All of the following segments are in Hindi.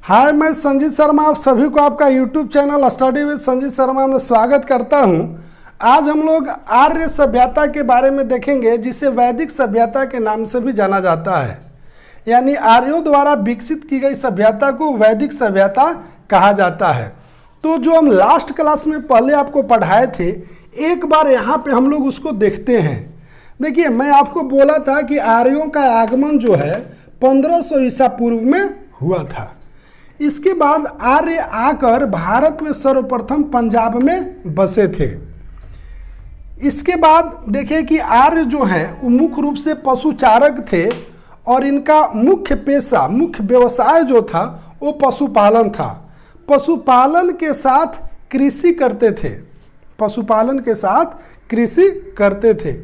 हाय, मैं संजीत शर्मा आप सभी को आपका YouTube channel study with Sanjeet Sharma में स्वागत करता हूं। आज हम लोग आर्य सभ्यता के बारे में देखेंगे, जिसे वैदिक सभ्यता के नाम से भी जाना जाता है। यानी आर्यों द्वारा विकसित की गई सभ्यता को वैदिक सभ्यता कहा जाता है। तो जो हम लास्ट क्लास में पहले आपको पढ़ाए थे, एक बार यहाँ पे हम लोग उसको देखते हैं। देखिए, मैं आपको बोला था कि आर्यों का आगमन जो है 1500 ईसा पूर्व में हुआ था। इसके बाद आर्य आकर भारत में सर्वप्रथम पंजाब में बसे थे। इसके बाद देखिए कि आर्य जो हैं वो मुख्य रूप से पशुचारक थे और इनका मुख्य पेशा, मुख्य व्यवसाय जो था वो पशुपालन था। पशुपालन के साथ कृषि करते थे। पशुपालन के साथ कृषि करते थे।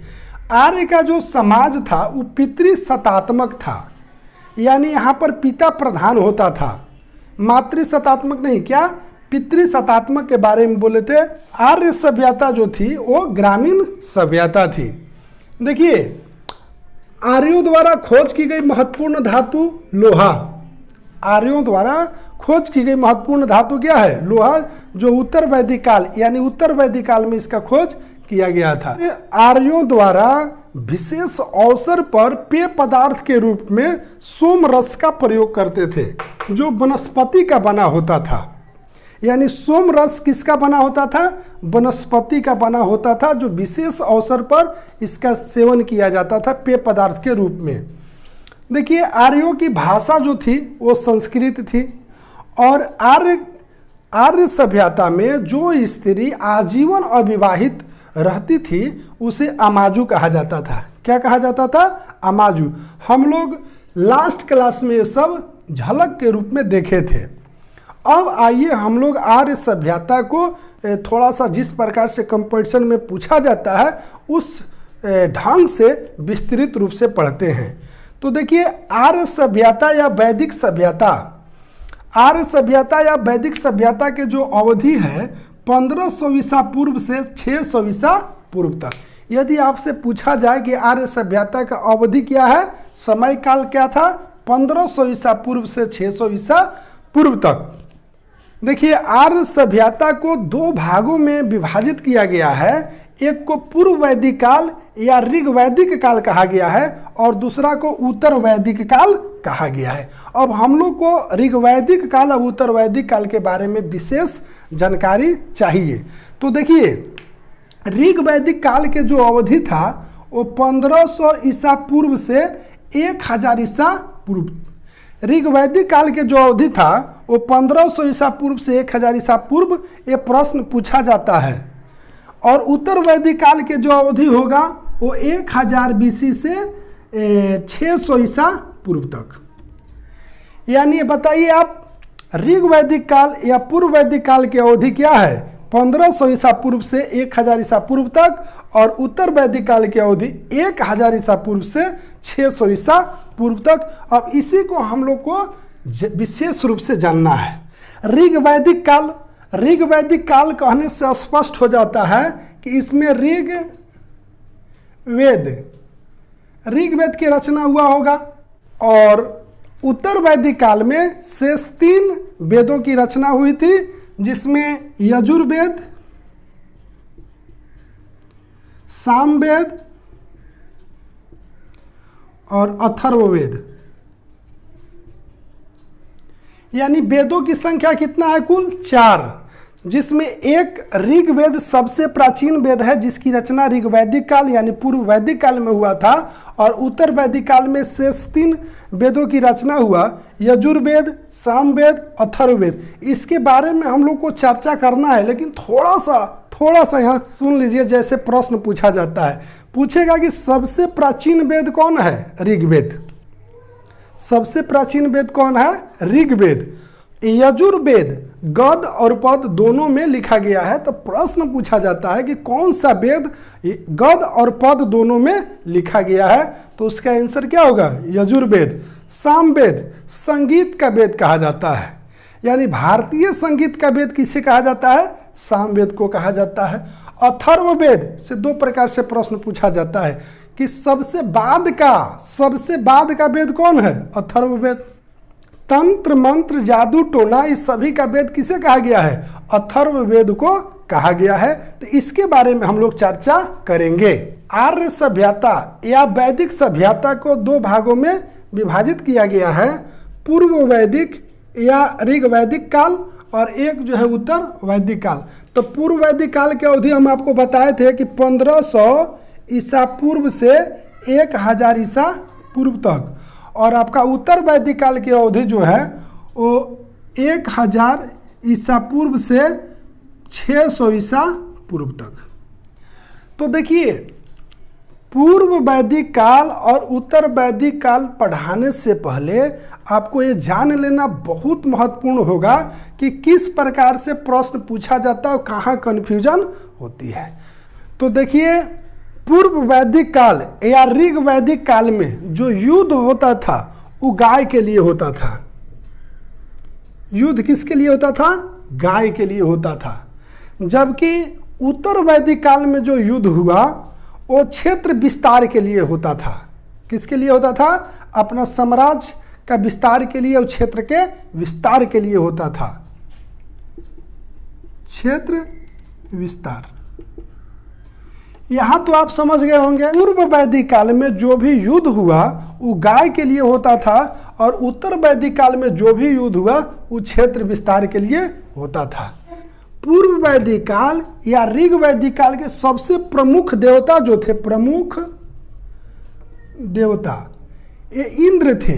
आर्य का जो समाज था वो पितृसत्तात्मक था। यानी यहाँ पर पिता प्रधान होता था, मातृसत्तात्मक नहीं। क्या? पितृसत्तात्मक के बारे में बोले थे। आर्य सभ्यता जो थी वो ग्रामीण सभ्यता थी। देखिए, आर्यों द्वारा खोज की गई महत्वपूर्ण धातु लोहा। आर्यों द्वारा खोज की गई महत्वपूर्ण धातु क्या है? लोहा, जो उत्तर वैदिक काल यानी उत्तर वैदिक काल में इसका खोज किया गया था। आर्यों द्वारा विशेष अवसर पर पेय पदार्थ के रूप में सोम रस का प्रयोग करते थे, जो वनस्पति का बना होता था। यानी सोम रस किसका बना होता था? वनस्पति का बना होता था, जो विशेष अवसर पर इसका सेवन किया जाता था पेय पदार्थ के रूप में। देखिए, आर्यों की भाषा जो थी वो संस्कृत थी। और आर्य सभ्यता में जो स्त्री आजीवन अविवाहित रहती थी उसे अमाजू कहा जाता था। क्या कहा जाता था? अमाजू। हम लोग लास्ट क्लास में ये सब झलक के रूप में देखे थे। अब आइए हम लोग आर्य सभ्यता को थोड़ा सा जिस प्रकार से कंपटीशन में पूछा जाता है उस ढंग से विस्तृत रूप से पढ़ते हैं। तो देखिए, आर्य सभ्यता या वैदिक सभ्यता, आर्य सभ्यता या वैदिक सभ्यता के जो अवधि है 1500 ईसा पूर्व से 600 ईसा पूर्व तक। यदि आपसे पूछा जाए कि आर्य सभ्यता का अवधि क्या है, समय काल क्या था, 1500 ईसा पूर्व से 600 ईसा पूर्व तक। देखिए, आर्य सभ्यता को दो भागों में विभाजित किया गया है। एक को पूर्व वैदिक काल या ऋग वैदिक काल कहा गया है और दूसरा को उत्तर वैदिक काल कहा गया है। अब हम लोग को ऋग वैदिक काल और उत्तर वैदिक काल के बारे में विशेष जानकारी चाहिए। तो देखिए, ऋग वैदिक काल के जो अवधि था वो 1500 ईसा पूर्व से 1000 ईसा पूर्व। ऋग वैदिक काल के जो अवधि था वो 1500 ईसा पूर्व से 1000 ईसा पूर्व ये प्रश्न पूछा जाता है। और उत्तर वैदिक काल के जो अवधि होगा वो 1000 BC से 600 ईसा पूर्व तक। यानी बताइए आप, ऋग वैदिक काल या पूर्व वैदिक काल की अवधि क्या है? 1500 ईसा पूर्व से 1000 ईसा पूर्व तक। और उत्तर वैदिक काल की अवधि 1000 ईसा पूर्व से 600 ईसा पूर्व तक। अब इसी को हम लोग को विशेष रूप से जानना है। ऋग वैदिक काल, ऋग वैदिक काल कहने से स्पष्ट हो जाता है कि इसमें ऋग वेद की रचना हुआ होगा। और उत्तर वैदिक काल में शेष 3 वेदों की रचना हुई थी, जिसमें यजुर्वेद, सामवेद और अथर्ववेद। यानी वेदों की संख्या कितना है? कुल 4, जिसमें एक ऋग्वेद सबसे प्राचीन वेद है, जिसकी रचना ऋग वैदिक काल यानी पूर्व वैदिक काल में हुआ था। और उत्तर वैदिक काल में शेष 3 वेदों की रचना हुआ, यजुर्वेद, सामवेद, अथर्ववेद। इसके बारे में हम लोग को चर्चा करना है, लेकिन थोड़ा सा यहाँ सुन लीजिए। जैसे प्रश्न पूछा जाता है, पूछेगा कि सबसे प्राचीन वेद कौन है? ऋग्वेद। सबसे प्राचीन वेद कौन है? ऋग्वेद। यजुर्वेद गद और पद दोनों में लिखा गया है। तो प्रश्न पूछा जाता है कि कौन सा वेद गद और पद दोनों में लिखा गया है? तो उसका आंसर क्या होगा? यजुर्वेद। सामवेद संगीत का वेद कहा जाता है। यानी भारतीय संगीत का वेद किसे कहा जाता है? सामवेद को कहा जाता है। अथर्ववेद से 2 प्रकार से प्रश्न पूछा जाता है कि सबसे बाद का वेद कौन है? अथर्ववेद। तंत्र मंत्र जादू टोना इस सभी का वेद किसे कहा गया है? अथर्ववेद को कहा गया है। तो इसके बारे में हम लोग चर्चा करेंगे। आर्य सभ्यता या वैदिक सभ्यता को दो भागों में विभाजित किया गया है, पूर्व वैदिक या ऋग वैदिक काल और एक जो है उत्तर वैदिक काल। तो पूर्व वैदिक काल की अवधि हम आपको बताए थे कि 1500 ईसा पूर्व से 1000 ईसा पूर्व तक, और आपका उत्तर वैदिक काल की अवधि जो है वो 1000 ईसा पूर्व से 600 ईसा पूर्व तक। तो देखिए, पूर्व वैदिक काल और उत्तर वैदिक काल पढ़ाने से पहले आपको ये जान लेना बहुत महत्वपूर्ण होगा कि किस प्रकार से प्रश्न पूछा जाता है और कहाँ कन्फ्यूजन होती है। तो देखिए, पूर्व वैदिक काल या ऋग वैदिक काल में जो युद्ध होता था वो गाय के लिए होता था। युद्ध किसके लिए होता था? गाय के लिए होता था। जबकि उत्तर वैदिक काल में जो युद्ध हुआ वो क्षेत्र विस्तार के लिए होता था। किसके लिए होता था? अपना साम्राज्य का विस्तार के लिए और क्षेत्र के विस्तार के लिए होता था। क्षेत्र विस्तार, यहां तो आप समझ गए होंगे। पूर्व वैदिक काल में जो भी युद्ध हुआ वो गाय के लिए होता था और उत्तर वैदिक काल में जो भी युद्ध हुआ वो क्षेत्र विस्तार के लिए होता था। पूर्व वैदिक काल या ऋग वैदिक काल के सबसे प्रमुख देवता जो थे, प्रमुख देवता ये इंद्र थे।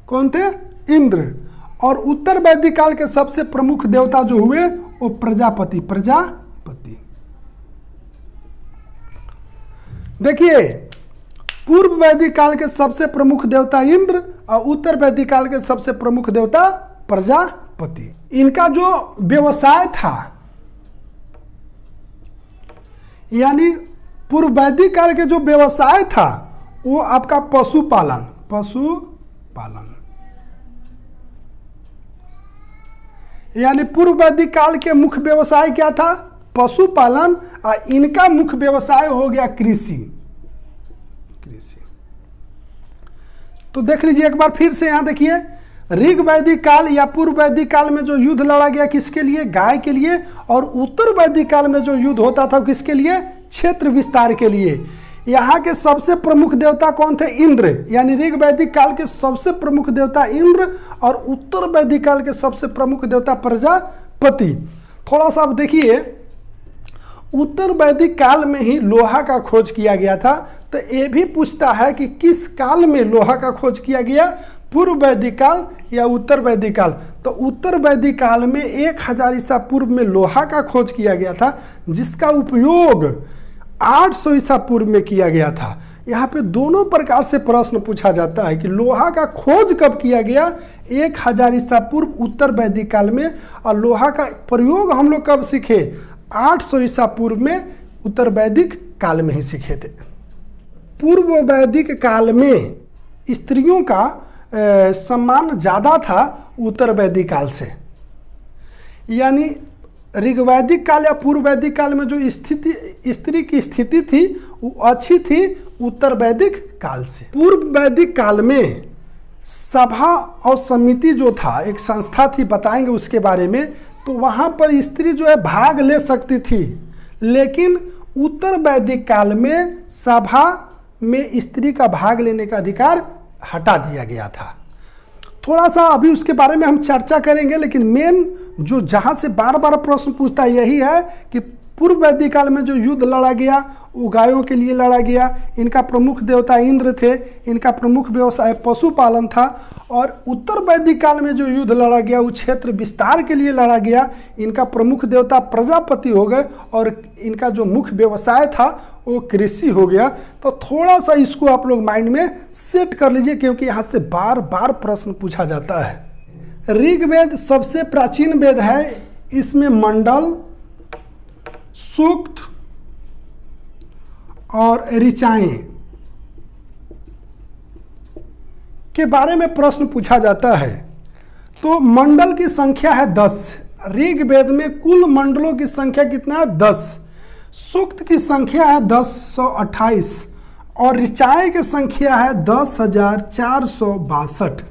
कौन थे? इंद्र। और उत्तर वैदिक काल के सबसे प्रमुख देवता जो हुए वो प्रजापति। प्रजापति, देखिए, पूर्व वैदिक काल के सबसे प्रमुख देवता इंद्र और उत्तर वैदिक काल के सबसे प्रमुख देवता प्रजापति। इनका जो व्यवसाय था, यानी पूर्व वैदिक काल के जो व्यवसाय था वो आपका पशुपालन। पशुपालन यानी पूर्व वैदिक काल के मुख्य व्यवसाय क्या था? पशुपालन। और इनका मुख्य व्यवसाय हो गया कृषि। तो देख लीजिए एक बार फिर से, यहां देखिए, ऋग वैदिक काल या पूर्व वैदिक काल में जो युद्ध लड़ा गया किसके लिए? गाय के लिए। और उत्तर वैदिक काल में जो युद्ध होता था किसके लिए? क्षेत्र विस्तार के लिए। यहाँ के सबसे प्रमुख देवता कौन थे? इंद्र। यानी ऋग वैदिक काल के सबसे प्रमुख देवता इंद्र और उत्तर वैदिक काल के सबसे प्रमुख देवता प्रजापति। थोड़ा सा आप देखिए, उत्तर वैदिक काल में ही लोहा का खोज किया गया था। तो ये भी पूछता है कि किस काल में लोहा का खोज किया गया, पूर्व वैदिक काल या उत्तर वैदिक काल। तो उत्तर वैदिक काल में 1000 ईसा पूर्व में लोहा का खोज किया गया था, जिसका उपयोग 800 ईसा पूर्व में किया गया था। यहाँ पे दोनों प्रकार से प्रश्न पूछा जाता है कि लोहा का खोज कब किया गया? 1000 ईसा पूर्व उत्तर वैदिक काल में। और लोहा का प्रयोग हम लोग कब सीखे? 800 ईसा पूर्व में उत्तर वैदिक काल में ही सीखे थे। पूर्व वैदिक काल में स्त्रियों का सम्मान ज़्यादा था उत्तर वैदिक काल से। यानी ऋग्वैदिक काल या पूर्व वैदिक काल में जो स्त्री की स्थिति थी वो अच्छी थी उत्तर वैदिक काल से। पूर्व वैदिक काल में सभा और समिति जो था, एक संस्था थी, बताएंगे उसके बारे में। तो वहाँ पर स्त्री जो है भाग ले सकती थी, लेकिन उत्तर वैदिक काल में सभा में स्त्री का भाग लेने का अधिकार हटा दिया गया था। थोड़ा सा अभी उसके बारे में हम चर्चा करेंगे, लेकिन मेन जो जहाँ से बार बार प्रश्न पूछता है यही है कि पूर्व वैदिक काल में जो युद्ध लड़ा गया वो गायों के लिए लड़ा गया। इनका प्रमुख देवता इंद्र थे, इनका प्रमुख व्यवसाय पशुपालन था। और उत्तर वैदिक काल में जो युद्ध लड़ा गया वो क्षेत्र विस्तार के लिए लड़ा गया। इनका प्रमुख देवता प्रजापति हो गए और इनका जो मुख्य व्यवसाय था वो कृषि हो गया। तो थोड़ा सा इसको आप लोग माइंड में सेट कर लीजिए, क्योंकि यहाँ से बार बार प्रश्न पूछा जाता है। ऋग्वेद सबसे प्राचीन वेद है। इसमें मंडल, सूक्त और ऋचाएं के बारे में प्रश्न पूछा जाता है। तो मंडल की संख्या है 10। ऋग्वेद में कुल मंडलों की संख्या कितना है? 10। सूक्त की संख्या है 1028 और ऋचाएं की संख्या है 10,462।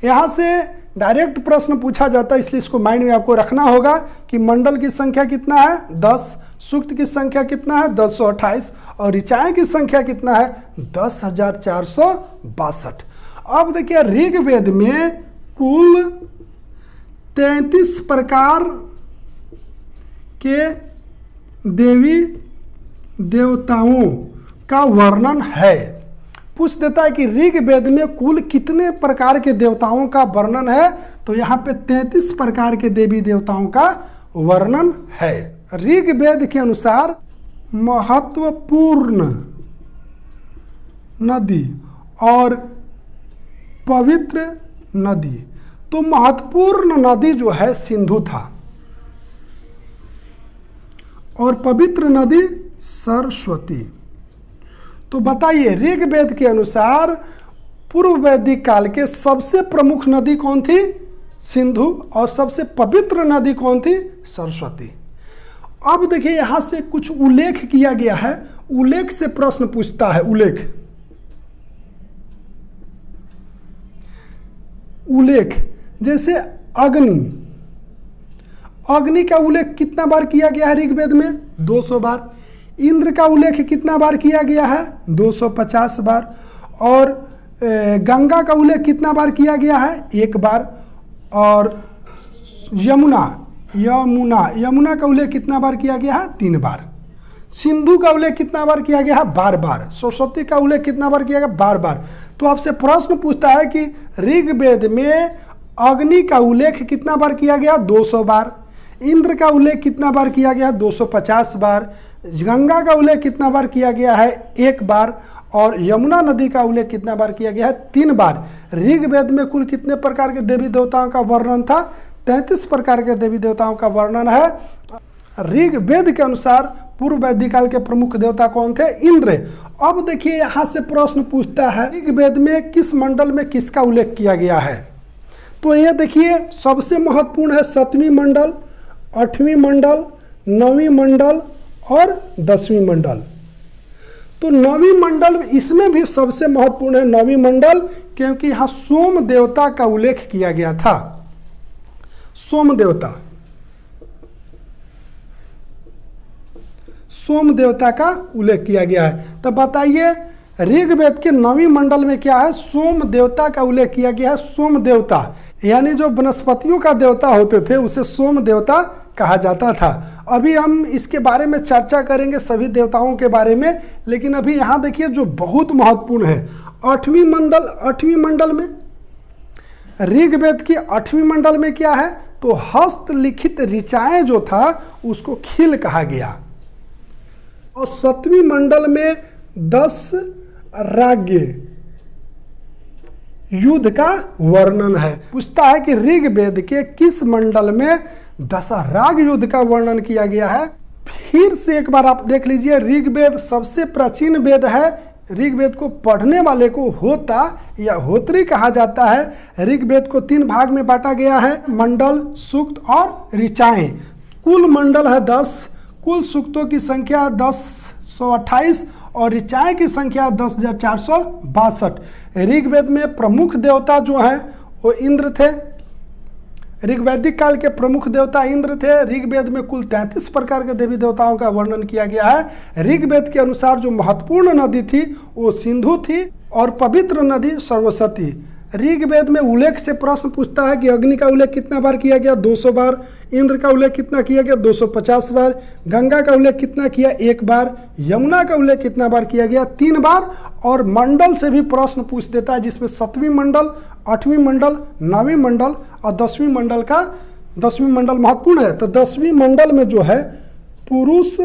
यहाँ से डायरेक्ट प्रश्न पूछा जाता है, इसलिए इसको माइंड में आपको रखना होगा कि मंडल की संख्या कितना है 10, सूक्त की संख्या कितना है 1028 और ऋचाएं की संख्या कितना है 10,462। अब देखिए ऋग्वेद में कुल 33 प्रकार के देवी देवताओं का वर्णन है। पूछ देता है कि ऋग्वेद में कुल कितने प्रकार के देवताओं का वर्णन है, तो यहाँ पे 33 प्रकार के देवी देवताओं का वर्णन है। ऋग्वेद के अनुसार महत्वपूर्ण नदी और पवित्र नदी, तो महत्वपूर्ण नदी जो है सिंधु था और पवित्र नदी सरस्वती। तो बताइए ऋग्वेद के अनुसार पूर्व वैदिक काल के सबसे प्रमुख नदी कौन थी? सिंधु। और सबसे पवित्र नदी कौन थी? सरस्वती। अब देखिए यहां से कुछ उल्लेख किया गया है, उल्लेख से प्रश्न पूछता है। उल्लेख जैसे अग्नि, अग्नि का उल्लेख कितना बार किया गया है ऋग्वेद में? 200 बार। इंद्र का उल्लेख कितना बार किया गया है? 250 बार। और गंगा का उल्लेख कितना बार किया गया है? 1 बार। और यमुना का उल्लेख कितना बार किया गया है? 3 बार। सिंधु का उल्लेख कितना बार किया गया है? 12 बार। सरस्वती का उल्लेख कितना बार किया गया? 12 बार। तो आपसे प्रश्न पूछता है कि ऋग्वेद में अग्नि का उल्लेख कितना बार किया गया? 200 बार। इंद्र का उल्लेख कितना बार किया गया? 250 बार। गंगा का उल्लेख कितना बार किया गया है? 1 बार। और यमुना नदी का उल्लेख कितना बार किया गया है? 3 बार। ऋग्वेद में कुल कितने प्रकार के देवी देवताओं का वर्णन था? 33 प्रकार के देवी देवताओं का वर्णन है। ऋग्वेद के अनुसार पूर्व वैदिक काल के प्रमुख देवता कौन थे? इंद्र। अब देखिए यहाँ से प्रश्न पूछता है ऋग्वेद में किस मंडल में किसका उल्लेख किया गया है? तो ये देखिए सबसे महत्वपूर्ण है 7वीं मंडल, 8वीं मंडल, 9वीं मंडल और 10वीं मंडल। तो 9वीं मंडल इसमें भी सबसे महत्वपूर्ण है 9वीं मंडल, क्योंकि यहाँ सोम देवता का उल्लेख किया गया था। सोम देवता का उल्लेख किया गया है। तो बताइए ऋग्वेद के 9वीं मंडल में क्या है? सोम देवता का उल्लेख किया गया है। सोम देवता यानी जो वनस्पतियों का देवता होते थे उसे सोम देवता कहा जाता था। अभी हम इसके बारे में चर्चा करेंगे सभी देवताओं के बारे में, लेकिन अभी यहाँ देखिए जो बहुत महत्वपूर्ण है 8वीं मंडल में, ऋग्वेद की 8वीं मंडल में क्या है? तो हस्तलिखित ऋचाएं जो था उसको खिल कहा गया। और 7वीं मंडल में 10 राज्य युद्ध का वर्णन है। पूछता है कि ऋग्वेद के किस मंडल में 10 राग युद्ध का वर्णन किया गया है? फिर से एक बार आप देख लीजिए, ऋग्वेद सबसे प्राचीन वेद है। ऋग्वेद को पढ़ने वाले को होता या होत्री कहा जाता है। ऋग्वेद को 3 भाग में बांटा गया है, मंडल, सूक्त और ऋचाएं। कुल मंडल है 10, कुल सूक्तों की संख्या 1028 और ऋचाएं की संख्या 10,462। ऋग्वेद में प्रमुख देवता जो हैं वो इंद्र थे। ऋग्वैदिक काल के प्रमुख देवता इंद्र थे। ऋग्वेद में कुल 33 प्रकार के देवी देवताओं का वर्णन किया गया है। ऋग्वेद के अनुसार जो महत्वपूर्ण नदी थी वो सिंधु थी और पवित्र नदी सरस्वती। ऋग्वेद में उल्लेख से प्रश्न पूछता है कि अग्नि का उल्लेख कितना बार किया गया? 200 बार। इंद्र का उल्लेख कितना किया गया? 250 बार। गंगा का उल्लेख कितना किया? 1 बार। यमुना का उल्लेख कितना बार किया गया? 3 बार। और मंडल से भी प्रश्न पूछ देता है, जिसमें 7वीं मंडल, 8वीं मंडल, 9वीं मंडल और 10वीं मंडल महत्वपूर्ण है। तो 10वीं मंडल में जो है पुरुष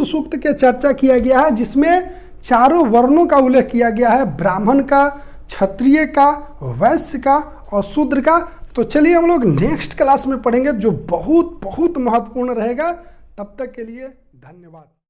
सूक्त के चर्चा किया गया है, जिसमें चारों वर्णों का उल्लेख किया गया है, ब्राह्मण का, क्षत्रिय का, वैश्य का और शूद्र का। तो चलिए हम लोग नेक्स्ट क्लास में पढ़ेंगे जो बहुत बहुत महत्वपूर्ण रहेगा। तब तक के लिए धन्यवाद।